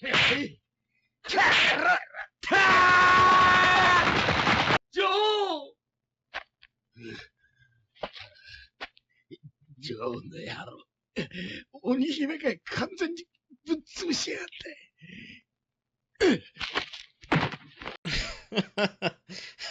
ジョージョーの野郎。鬼姫が完全にぶっ潰しやがって。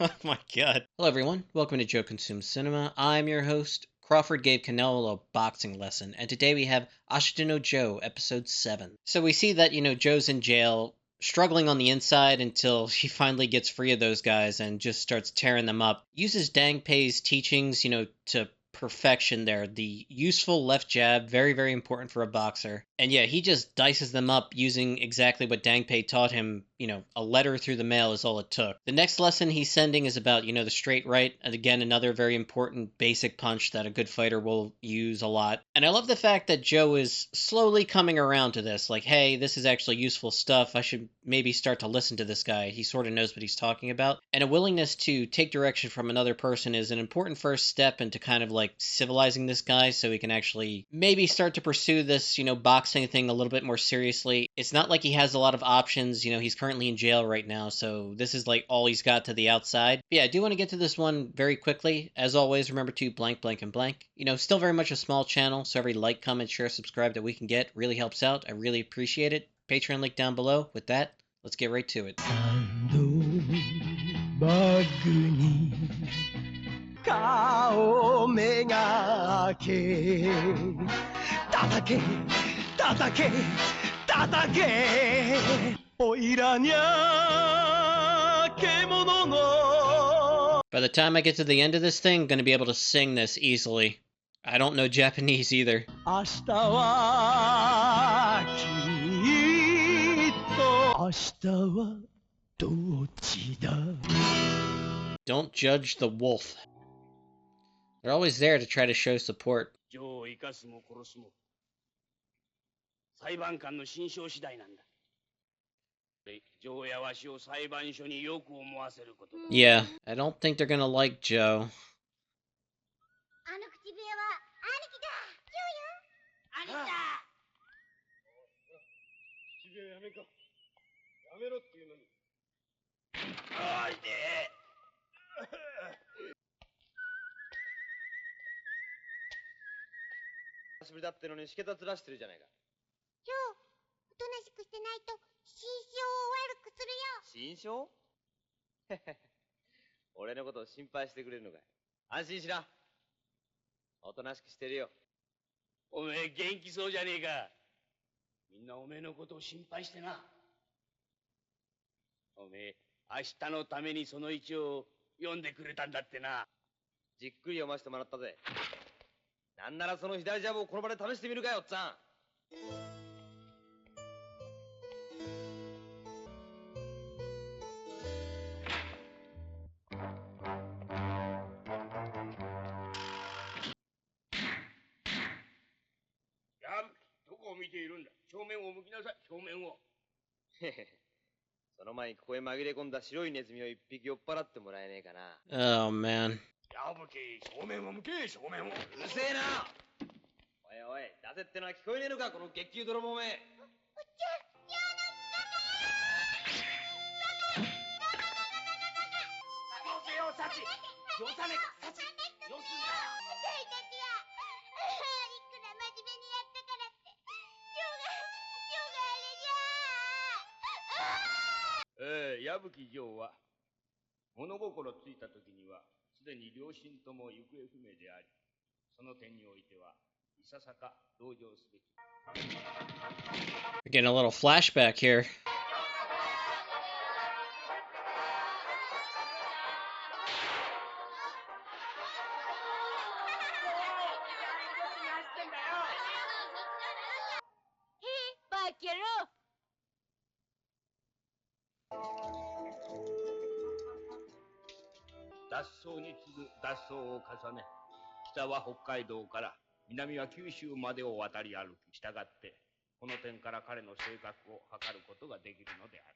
Oh my god. Hello everyone, welcome to Joe Consumes Cinema. I'm your host, Crawford gave Canelo a boxing lesson, and today we have Ashita no Joe, episode 7. So we see that, Joe's in jail, struggling on the inside until she finally gets free of those guys and just starts tearing them up. Uses Dangpei's teachings, to perfection there. The useful left jab, very, very important for a boxer. And yeah, he just dices them up using exactly what Dangpei taught him. A letter through the mail is all it took. The next lesson he's sending is about, the straight right. And again, another very important basic punch that a good fighter will use a lot. And I love the fact that Joe is slowly coming around to this. Like, hey, this is actually useful stuff. I should maybe start to listen to this guy. He sort of knows what he's talking about. And a willingness to take direction from another person is an important first step into kind of like civilizing this guy so he can actually maybe start to pursue this, boxing thing a little bit more seriously. It's not like he has a lot of options. He's currently in jail right now, so this is like all he's got to the outside. But yeah, I do want to get to this one very quickly. As always, remember to blank, blank, and blank. Still very much a small channel, so every like, comment, share, subscribe that we can get really helps out. I really appreciate it. Patreon link down below. With that, let's get right to it. 顔めがけ叩け叩け叩けおいらにゃ獣の By the time I get to the end of this thing, I'm going to be able to sing this easily. I don't know Japanese either. 明日はきっと明日はどっちだ Don't judge the wolf. They're always there to try to show support. ジョーを生かすも殺すも裁判官の心証次第なんだ。ジョーやわしを裁判所によく思わせることだ。Yeah, I don't think they're gonna like Joe. あの口笛は兄貴だ。ジョーよ。兄貴だ。口笛やめか。やめろっていうのに。あいてえ。久しぶりだってのにしけたずらしてるじゃないか。ジョー、おとなしくしてないと心象を悪くするよ。心象俺のことを心配してくれるのかい。安心しな。おとなしくしてるよ。おめえ元気そうじゃねえか。みんなおめえのことを心配してな。おめえ明日のためにその一を読んでくれたんだってな。じっくり読ませてもらったぜ。なんならその左ジャブをこの場で試してみるかよ、おっさん。どこを見ているんだ。正面を向きなさい。正面を。へへ。その前にここへ紛れ込んだ白いネズミを一匹酔っ払ってもらえねえかな。Oh, man. やぶけ、正面を向け、正面を。うるせえな。おいおい、出せってのは聞こえねえのか、この月給泥棒め。おっちゃん、ジョーのよせよ、サチ。よさねえか、サチ。よすんだよ。私たちはいくら真面目にやったからってジョーがあれじゃ矢吹ジョーは物心ついた時にはすでに両親とも行方不明であり、その点においてはいささか同情すべき。 We're getting a little flashback here. Vaquero! 脱走に次ぐ脱走を重ね、北は北海道から南は九州までを渡り歩き、従ってこの点から彼の性格を測ることができるのである。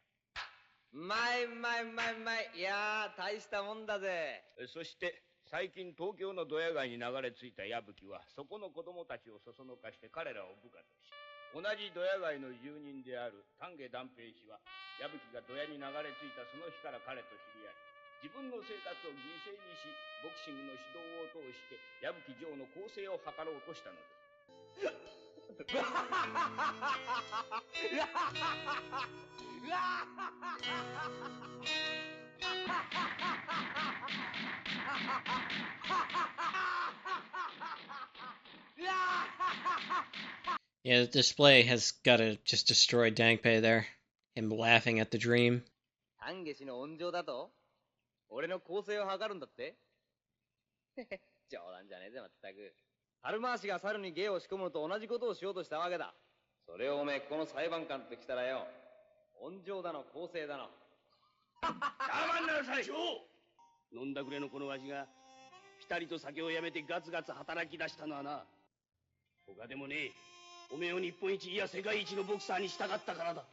うまいうまいうまいうまい。いやー、大したもんだぜ。そして最近東京のドヤ街に流れ着いた矢吹は、そこの子供たちをそそのかして彼らを部下とし、同じドヤ街の住人である丹下段平氏は、矢吹がドヤに流れ着いたその日から彼と知り合い、自分の生活を犠牲にし、ボクシングの指導を通して矢吹城の更生を図ろうとしたのです。Yeah, the display has gotta just destroy Dangpei there. Him laughing at the dream. 丹下氏の恩情だと俺の更生を図るんだって冗談じゃねえぜ、まったく。猿回しが猿に芸を仕込むのと同じことをしようとしたわけだ。それをおめえこの裁判官と来たらよ、恩情だの更生だの。我慢なさい。飲んだくれのこのわしがピタリと酒をやめてガツガツ働き出したのはな、他でもねえ、おめえを日本一いや世界一のボクサーにしたかったからだ。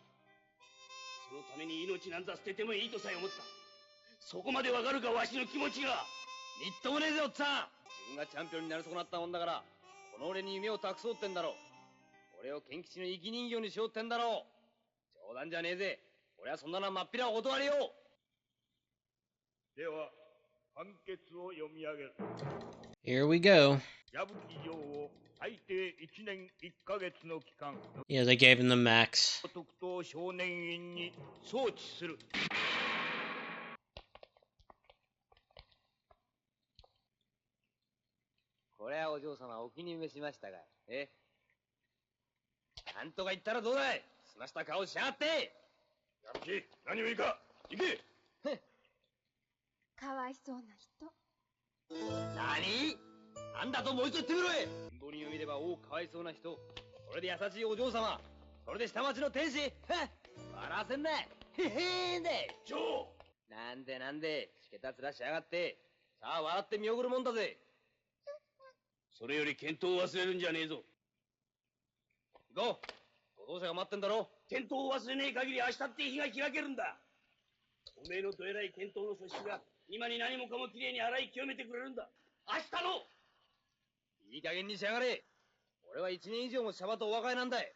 そのために命なんざ捨ててもいいとさえ思った。そこまでわかるか、わしの気持ちが。みっともねえぜ、おっさん。自分がチャンピオンになり損なったもんだから、この俺に夢を託そうってんだろう。俺を剣吉の生き人形にしようってんだろう。冗談じゃねえぜ。俺はそんなのはまっぴらお断りよ。では判決を読み上げる。 Here we go. 矢吹城を最低1年1ヶ月の期間、 Yeah, they gave him the max. 特等少年院に送致する。これはお嬢様お気に召しましたが、なんとか言ったらどうだい。済ました顔しやがって。矢吹、何をいいか行け。かわいそうな人。何なんだともう一度言ってみろい。貧乏人を見ればおうかわいそうな人、それで優しいお嬢様、それで下町の天使。笑わせんな。へへーんでジョー。なんでしけた面しやがって。さあ笑って見送るもんだぜ。それより検討を忘れるんじゃねえぞ。行こう、ご同者が待ってんだろ。検討を忘れねえ限り明日って日が開けるんだ。おめえのどえらい検討の組織が今に何もかもきれいに洗い清めてくれるんだ。明日の。いい加減にしやがれ。俺は1年以上もシャバとお別れなんだい。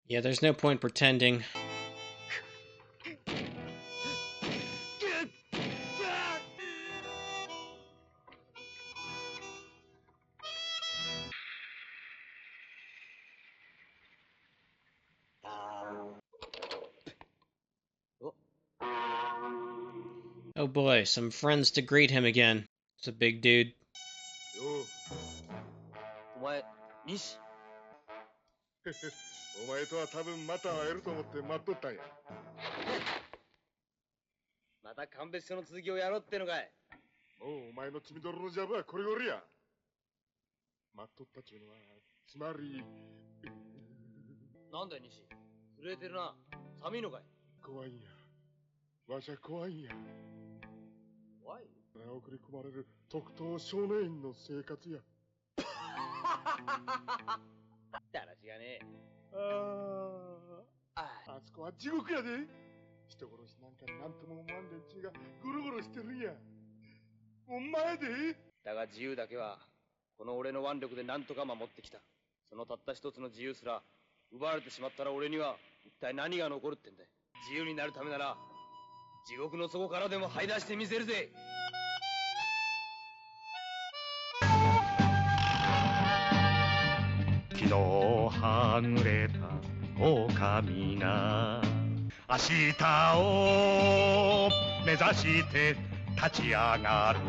Yeah, there's no point pretending. Oh boy, some friends to greet him again. It's a big dude. よう、お前西。お前とは多分また会えると思って待っとったんや。また鑑別書の続きをやろうってのかい。もうお前の血みどろのジャブはこれごりや。待っとったちゅうのはつまり。なんだよ西、震えてるな。寒いのかい。怖いんや。わしゃ怖いんや。怖い。送り込まれる特等少年院の生活や。だらしがねえ。あそこは地獄やで。人殺しなんかなんとも思わん連中がゴロゴロしてるんや。お前で。だが自由だけはこの俺の腕力でなんとか守ってきた。そのたった一つの自由すら奪われてしまったら俺には一体何が残るってんだい。自由になるためなら地獄の底からでも這い出してみせるぜ。昨日はぐれた狼が明日を目指して立ち上がる。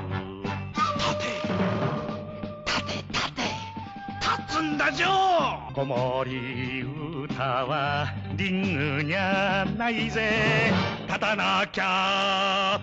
立つんだジョー。子守歌はリングにゃないぜ。立たなきゃ。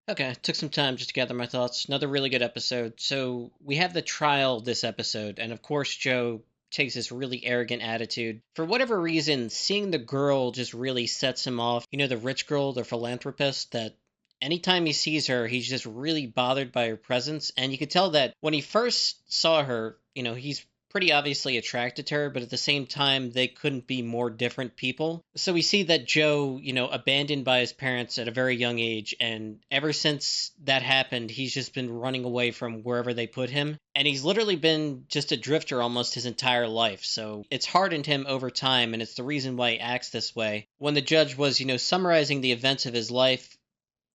Okay, it took some time just to gather my thoughts. Another really good episode. So we have the trial this episode, and of course Joe takes this really arrogant attitude. For whatever reason, seeing the girl just really sets him off. You know, the rich girl, the philanthropist, that anytime he sees her, he's just really bothered by her presence. And you could tell that when he first saw her, you know, he's pretty obviously attracted to her, but at the same time, they couldn't be more different people. So we see that Joe, abandoned by his parents at a very young age, and ever since that happened, he's just been running away from wherever they put him. And he's literally been just a drifter almost his entire life. So it's hardened him over time, and it's the reason why he acts this way. When the judge was, summarizing the events of his life,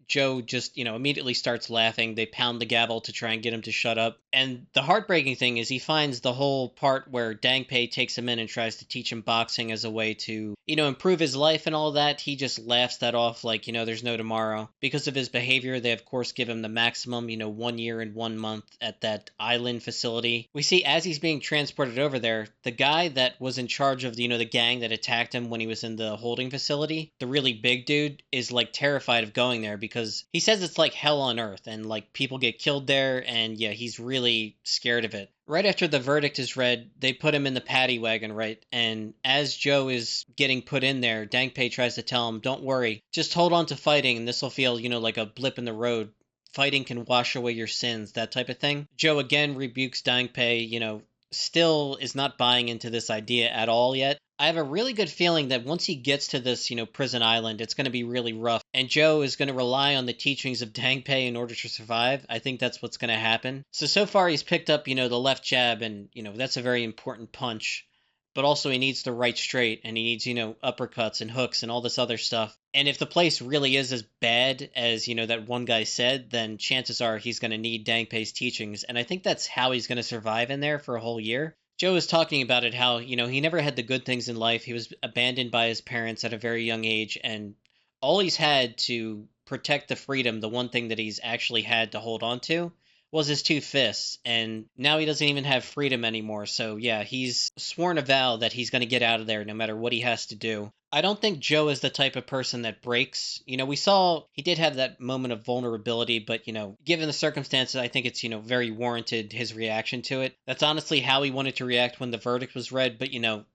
Joe just, immediately starts laughing. They pound the gavel to try and get him to shut up. And the heartbreaking thing is he finds the whole part where Dangpei takes him in and tries to teach him boxing as a way to, improve his life and all that. He just laughs that off like, there's no tomorrow. Because of his behavior, they of course give him the maximum, 1 year and 1 month at that island facility. We see as he's being transported over there, the guy that was in charge of, the gang that attacked him when he was in the holding facility, the really big dude, is like terrified of going there because he says it's like hell on earth and like people get killed there, and yeah, he's really scared of it. Right after the verdict is read, they put him in the paddy wagon, right? And as Joe is getting put in there, Dangpei tries to tell him, don't worry, just hold on to fighting and this will feel, like a blip in the road. Fighting can wash away your sins, that type of thing. Joe again rebukes Dangpei, still is not buying into this idea at all yet. I have a really good feeling that once he gets to this, prison island, it's going to be really rough. And Joe is going to rely on the teachings of Dangpei in order to survive. I think that's what's going to happen. So far he's picked up, the left jab, and, that's a very important punch. But also he needs the right straight, and he needs, uppercuts and hooks and all this other stuff. And if the place really is as bad as, that one guy said, then chances are he's going to need Dangpei's teachings. And I think that's how he's going to survive in there for a whole year. Joe was talking about it, how, he never had the good things in life. He was abandoned by his parents at a very young age, and all he's had to protect the freedom, the one thing that he's actually had to hold on to, was his 2 fists, and now he doesn't even have freedom anymore. So yeah, he's sworn a vow that he's going to get out of there no matter what he has to do. I don't think Joe is the type of person that breaks. We saw he did have that moment of vulnerability, but, given the circumstances, I think it's, very warranted, his reaction to it. That's honestly how he wanted to react when the verdict was read, but,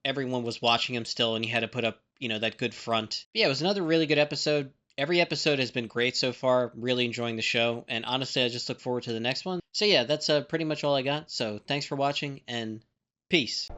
everyone was watching him still, and he had to put up, that good front. But yeah, it was another really good episode. Every episode has been great so far. Really enjoying the show, and honestly, I just look forward to the next one. So yeah, that's pretty much all I got. So thanks for watching, and peace.